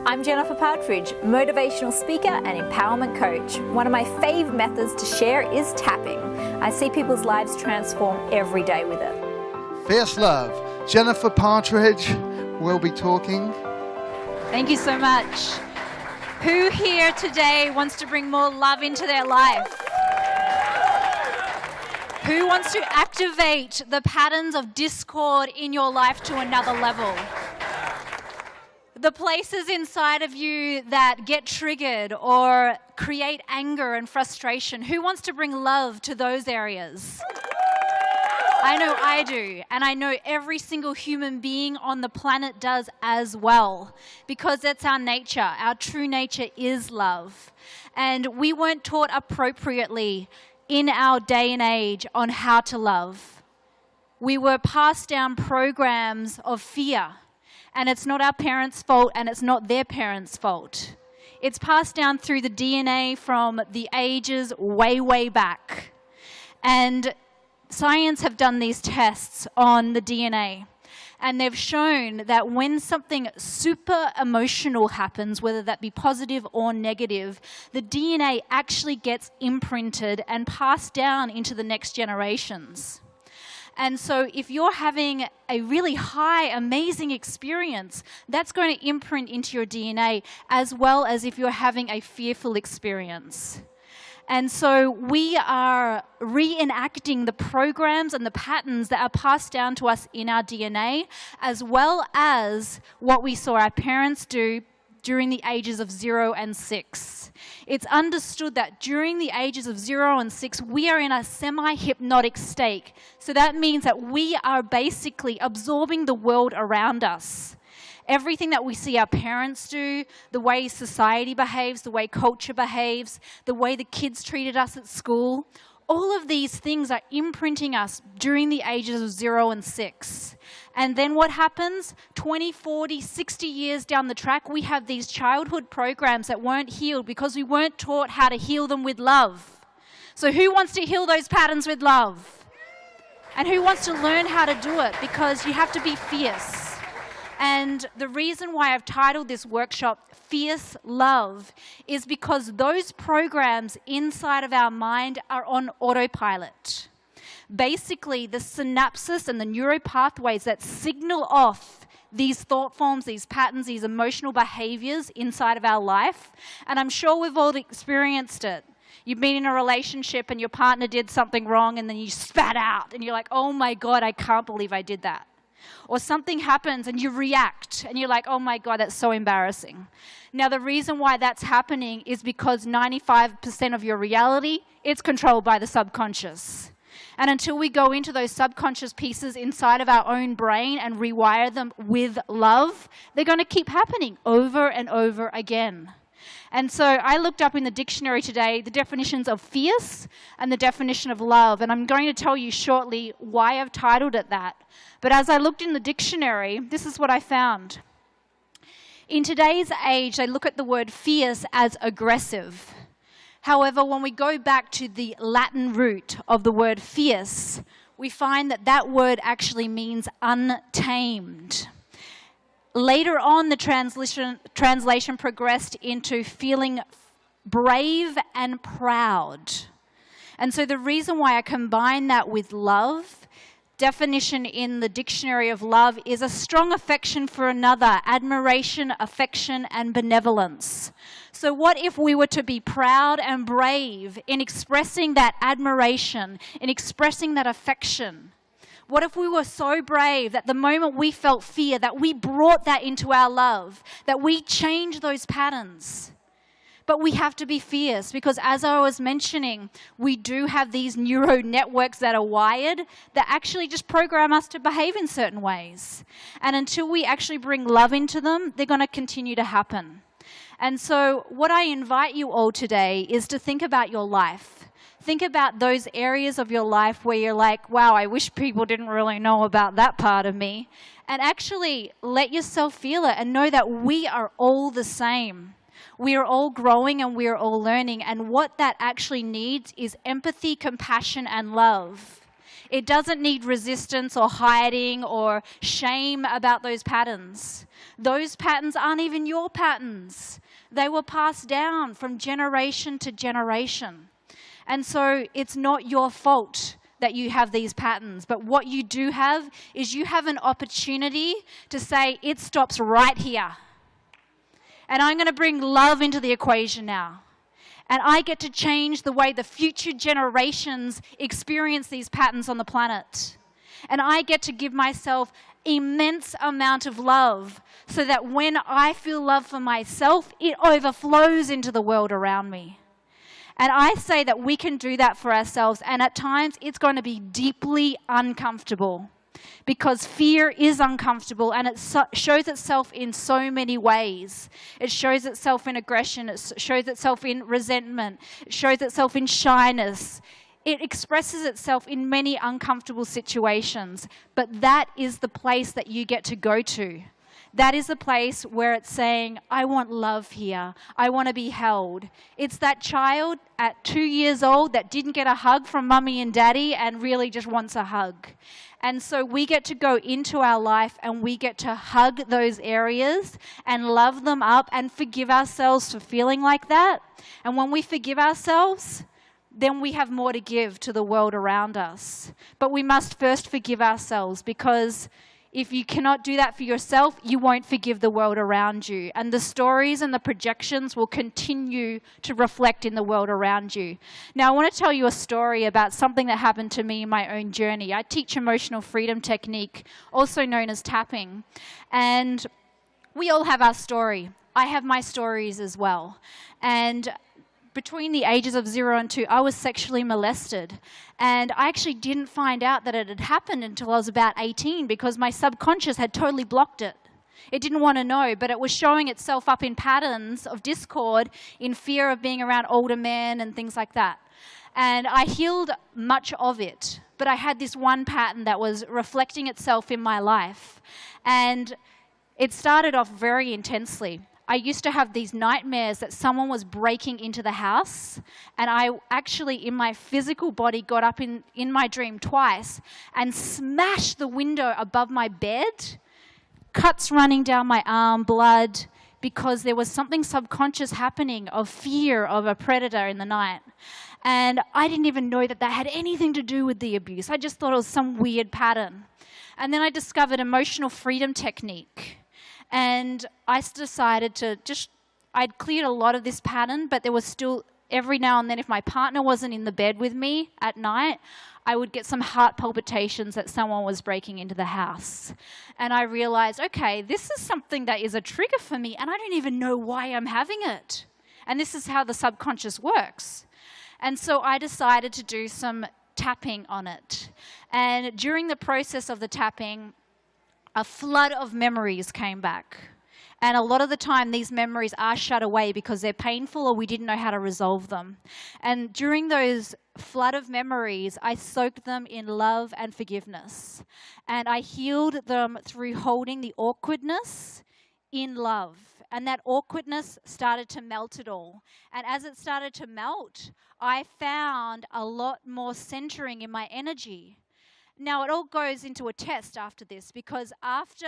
I'm Jennifer Partridge, motivational speaker and empowerment coach. One of my fave methods to share is tapping. I see people's lives transform every day with it. Fierce love. Jennifer Partridge will be talking. Thank you so much. Who here today wants to bring more love into their life? Who wants to activate the patterns of discord in your life to another level? The places inside of you that get triggered or create anger and frustration. Who wants to bring love to those areas? I know I do, and I know every single human being on the planet does as well, because it's our nature. Our true nature is love. And we weren't taught appropriately in our day and age on how to love. We were passed down programs of fear. And it's not our parents' fault, and it's not their parents' fault. It's passed down through the DNA from the ages way, way back. And science have done these tests on the DNA. And they've shown that when something super emotional happens, whether that be positive or negative, the DNA actually gets imprinted and passed down into the next generations. And so if you're having a really high, amazing experience, that's going to imprint into your DNA, as well as if you're having a fearful experience. And so we are reenacting the programs and the patterns that are passed down to us in our DNA, as well as what we saw our parents do during the ages of 0 and 6. It's understood that during the ages of 0 and 6, we are in a semi-hypnotic state. So that means that we are basically absorbing the world around us. Everything that we see our parents do, the way society behaves, the way culture behaves, the way the kids treated us at school, all of these things are imprinting us during the ages of 0 and 6. And then what happens? 20, 40, 60 years down the track, we have these childhood programs that weren't healed because we weren't taught how to heal them with love. So who wants to heal those patterns with love? And who wants to learn how to do it? Because you have to be fierce. And the reason why I've titled this workshop Fierce Love is because those programs inside of our mind are on autopilot. Basically, the synapses and the neuropathways that signal off these thought forms, these patterns, these emotional behaviors inside of our life, and I'm sure we've all experienced it. You've been in a relationship and your partner did something wrong and then you spat out and you're like, oh my God, I can't believe I did that. Or something happens and you react and you're like, oh my God, that's so embarrassing. Now, the reason why that's happening is because 95% of your reality is controlled by the subconscious. And until we go into those subconscious pieces inside of our own brain and rewire them with love, they're going to keep happening over and over again. And so I looked up in the dictionary today the definitions of fierce and the definition of love. And I'm going to tell you shortly why I've titled it that. But as I looked in the dictionary, this is what I found. In today's age, they look at the word fierce as aggressive. However, when we go back to the Latin root of the word fierce, we find that that word actually means untamed. Later on, the translation progressed into feeling brave and proud. And so the reason why I combine that with love, definition in the dictionary of love is a strong affection for another, admiration, affection, and benevolence. So what if we were to be proud and brave in expressing that admiration, in expressing that affection? What if we were so brave that the moment we felt fear, that we brought that into our love, that we changed those patterns? But we have to be fierce because, as I was mentioning, we do have these neural networks that are wired that actually just program us to behave in certain ways. And until we actually bring love into them, they're going to continue to happen. And so what I invite you all today is to think about your life. Think about those areas of your life where you're like, wow, I wish people didn't really know about that part of me. And actually let yourself feel it and know that we are all the same. We are all growing and we are all learning. And what that actually needs is empathy, compassion, and love. It doesn't need resistance or hiding or shame about those patterns. Those patterns aren't even your patterns. They were passed down from generation to generation. And so it's not your fault that you have these patterns. But what you do have is you have an opportunity to say, it stops right here. And I'm going to bring love into the equation now. And I get to change the way the future generations experience these patterns on the planet. And I get to give myself immense amount of love so that when I feel love for myself, it overflows into the world around me. And I say that we can do that for ourselves, and at times it's going to be deeply uncomfortable because fear is uncomfortable, and it shows itself in so many ways. It shows itself in aggression, it shows itself in resentment, it shows itself in shyness. It expresses itself in many uncomfortable situations, but that is the place that you get to go to. That is the place where it's saying, I want love here. I want to be held. It's that child at 2 years old that didn't get a hug from mummy and daddy and really just wants a hug. And so we get to go into our life and we get to hug those areas and love them up and forgive ourselves for feeling like that. And when we forgive ourselves, then we have more to give to the world around us. But we must first forgive ourselves, because if you cannot do that for yourself, you won't forgive the world around you. And the stories and the projections will continue to reflect in the world around you. Now, I want to tell you a story about something that happened to me in my own journey. I teach emotional freedom technique, also known as tapping. And we all have our story. I have my stories as well. And between the ages of 0 and 2, I was sexually molested. And I actually didn't find out that it had happened until I was about 18 because my subconscious had totally blocked it. It didn't want to know, but it was showing itself up in patterns of discord, in fear of being around older men and things like that. And I healed much of it, but I had this one pattern that was reflecting itself in my life. And it started off very intensely. I used to have these nightmares that someone was breaking into the house, and I actually, in my physical body, got up in my dream twice and smashed the window above my bed, cuts running down my arm, blood, because there was something subconscious happening of fear of a predator in the night. And I didn't even know that that had anything to do with the abuse. I just thought it was some weird pattern. And then I discovered emotional freedom technique. And I decided to I'd cleared a lot of this pattern, but there was still, every now and then, if my partner wasn't in the bed with me at night, I would get some heart palpitations that someone was breaking into the house. And I realized, okay, this is something that is a trigger for me, and I don't even know why I'm having it. And this is how the subconscious works. And so I decided to do some tapping on it. And during the process of the tapping, a flood of memories came back. And a lot of the time, these memories are shut away because they're painful or we didn't know how to resolve them. And during those flood of memories, I soaked them in love and forgiveness. And I healed them through holding the awkwardness in love. And that awkwardness started to melt it all. And as it started to melt, I found a lot more centering in my energy. Now, it all goes into a test after this, because after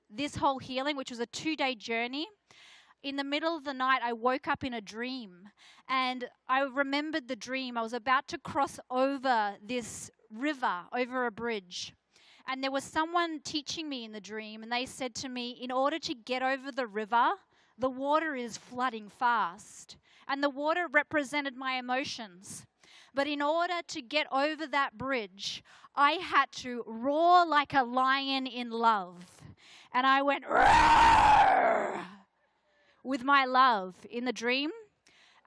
this whole healing, which was a 2-day journey, in the middle of the night, I woke up in a dream. And I remembered the dream. I was about to cross over this river, over a bridge. And there was someone teaching me in the dream, and they said to me, in order to get over the river, the water is flooding fast. And the water represented my emotions. But in order to get over that bridge, I had to roar like a lion in love. And I went, roar, with my love in the dream.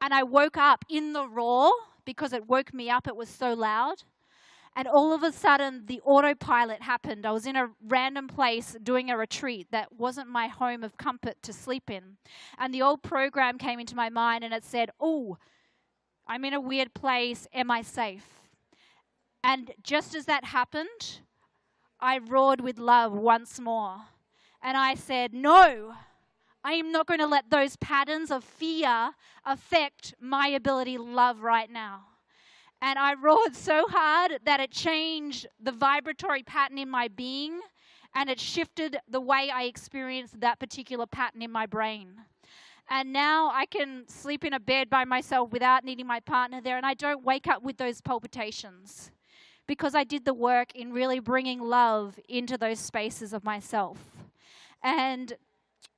And I woke up in the roar because it woke me up. It was so loud. And all of a sudden, the autopilot happened. I was in a random place doing a retreat that wasn't my home of comfort to sleep in. And the old program came into my mind, and it said, oh, I'm in a weird place. Am I safe? And just as that happened, I roared with love once more. And I said, no, I am not going to let those patterns of fear affect my ability to love right now. And I roared so hard that it changed the vibratory pattern in my being, and it shifted the way I experienced that particular pattern in my brain. And now I can sleep in a bed by myself without needing my partner there, and I don't wake up with those palpitations because I did the work in really bringing love into those spaces of myself. And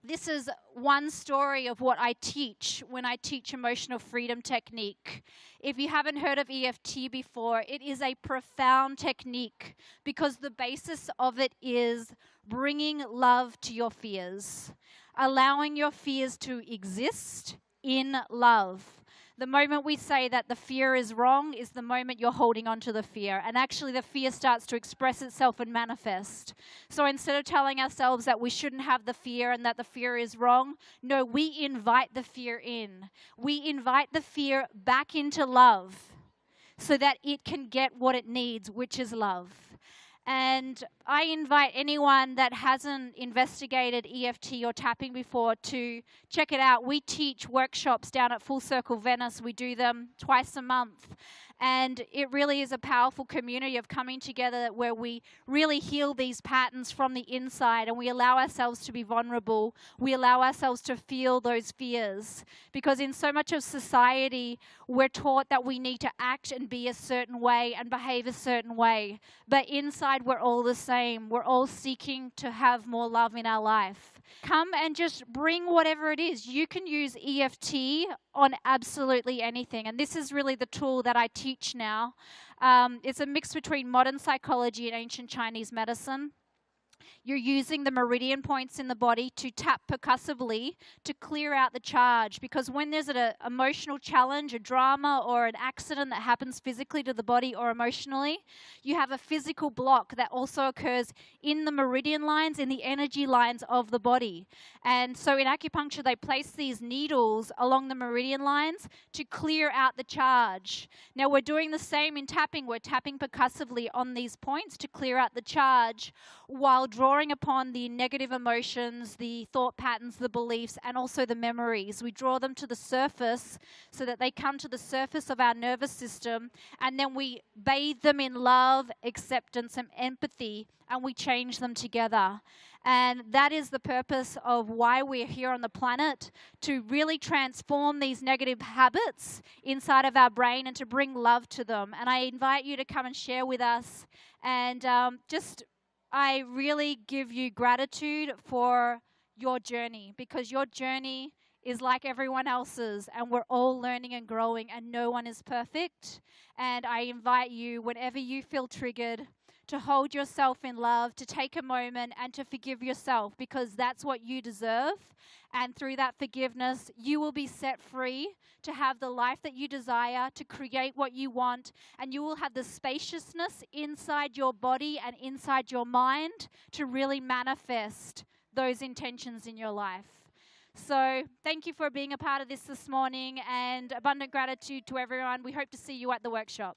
this is one story of what I teach when I teach emotional freedom technique. If you haven't heard of EFT before, it is a profound technique because the basis of it is bringing love to your fears, allowing your fears to exist in love. The moment we say that the fear is wrong is the moment you're holding on to the fear. And actually the fear starts to express itself and manifest. So instead of telling ourselves that we shouldn't have the fear and that the fear is wrong, no, we invite the fear in. We invite the fear back into love so that it can get what it needs, which is love. And I invite anyone that hasn't investigated EFT or tapping before to check it out. We teach workshops down at Full Circle Venice. We do them twice a month. And it really is a powerful community of coming together where we really heal these patterns from the inside and we allow ourselves to be vulnerable. We allow ourselves to feel those fears. Because in so much of society, we're taught that we need to act and be a certain way and behave a certain way. But inside, we're all the same. We're all seeking to have more love in our life. Come and just bring whatever it is. You can use EFT on absolutely anything. And this is really the tool that I teach now. It's a mix between modern psychology and ancient Chinese medicine. You're using the meridian points in the body to tap percussively to clear out the charge. Because when there's an emotional challenge, a drama, or an accident that happens physically to the body or emotionally, you have a physical block that also occurs in the meridian lines, in the energy lines of the body. And so in acupuncture, they place these needles along the meridian lines to clear out the charge. Now, we're doing the same in tapping. We're tapping percussively on these points to clear out the charge while drawing upon the negative emotions, the thought patterns, the beliefs, and also the memories. We draw them to the surface so that they come to the surface of our nervous system, and then we bathe them in love, acceptance, and empathy, and we change them together. And that is the purpose of why we're here on the planet, to really transform these negative habits inside of our brain and to bring love to them. And I invite you to come and share with us. And I really give you gratitude for your journey, because your journey is like everyone else's, and we're all learning and growing, and no one is perfect. And I invite you, whenever you feel triggered, to hold yourself in love, to take a moment and to forgive yourself, because that's what you deserve. And through that forgiveness, you will be set free to have the life that you desire, to create what you want, and you will have the spaciousness inside your body and inside your mind to really manifest those intentions in your life. So thank you for being a part of this morning, and abundant gratitude to everyone. We hope to see you at the workshop.